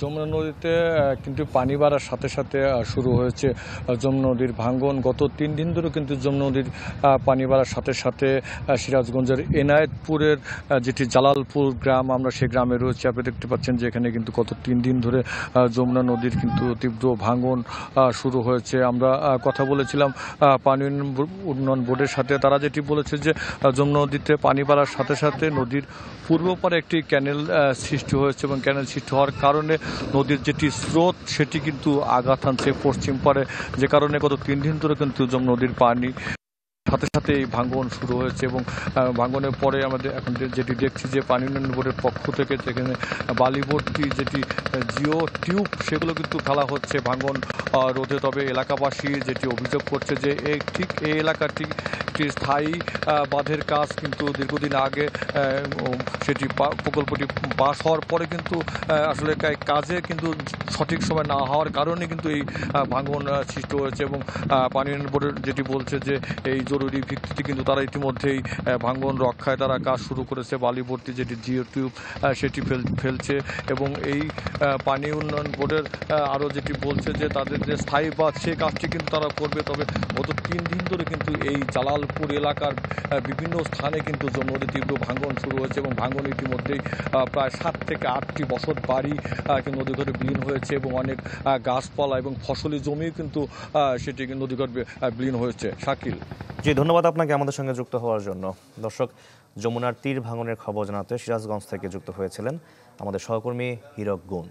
যমুনা নদীতে কিন্তু পানি বাড়ার সাথে সাথে শুরু হয়েছে যমুনা নদীর ভাঙ্গন। গত 3 দিন ধরে কিন্তু যমুনা নদীর পানি বাড়ার সাথে সাথে সিরাজগঞ্জের এনায়েতপুরের যেটি জালালপুর গ্রাম, আমরা সেই গ্রামে রয়েছে। আপনি দেখতে পাচ্ছেন যে এখানে কিন্তু গত 3 দিন ধরে যমুনা নদীর কিন্তু তীব্র ভাঙ্গন শুরু হয়েছে। আমরা কথা বলেছিলাম পানি উন্নয়ন বোর্ডের সাথে। তারা যেটি বলেছে যে যমুনা নদীতে পানি বাড়ার সাথে সাথে নদীর পূর্ব পারে একটি ক্যানেল সৃষ্টি হয়েছে এবং ক্যানেল সৃষ্টি হওয়ার কারণে নদীর যেটি স্রোত সেটি কিন্তু আঘাত হানছে পশ্চিম পারে, যে কারণে গত 3 দিন ধরে কিন্তু যমুনা নদীর পানি সাথে সাথে এই ভাঙ্গন শুরু হয়েছে। এবং ভাঙ্গনের পরে আমাদের এখন যেটি দেখছি যে পানি উন্নয়ন বোর্ডের পক্ষ থেকে যেখানে বালিভর্তি যেটি জিও টিউব সেগুলো কিন্তু ফেলা হচ্ছে ভাঙ্গন রোধে। তবে এলাকাবাসী যেটি অভিযোগ করছে যে ঠিক এই এলাকাটি একটি স্থায়ী বাঁধের কাজ কিন্তু দীর্ঘদিন আগে সেটি প্রকল্পটি পাস হওয়ার পরে কিন্তু আসলে কাজে কিন্তু সঠিক সময় না হওয়ার কারণে কিন্তু এই ভাঙ্গন সৃষ্টি হয়েছে। এবং পানি উন্নয়ন বোর্ডের যেটি বলছে যে এই জরুরি ভিত্তিতে কিন্তু তারা ইতিমধ্যেই ভাঙ্গন রক্ষায় তারা কাজ শুরু করেছে। বালিভর্তি যেটি জিও টিউব সেটি ফেলছে। এবং এই পানি উন্নয়ন বোর্ডের আরও যেটি বলছে যে তাদের যে স্থায়ী বাঁধ সেই কাজটি কিন্তু তারা করবে। তবে গত 3 দিন ধরে কিন্তু এই জালালপুর এলাকার বিভিন্ন স্থানে কিন্তু যমুনা নদীর তীব্র ভাঙ্গন শুরু হয়েছে এবং ভাঙ্গন ইতিমধ্যেই প্রায় 7 থেকে 8টি বসত বাড়ি নদী ধরে বিলীন হয়েছে এবং অনেক গাছপালা এবং ফসলি জমিও কিন্তু সেটি নদীগর্ভে বিলীন হয়েছে। শাকিল। জি, ধন্যবাদ আপনাকে আমাদের সঙ্গে যুক্ত হওয়ার জন্য। দর্শক, যমুনার তীর ভাঙনের খবর জানাতে সিরাজগঞ্জ থেকে যুক্ত হয়েছিলেন আমাদের সহকর্মী হীরক গুণ।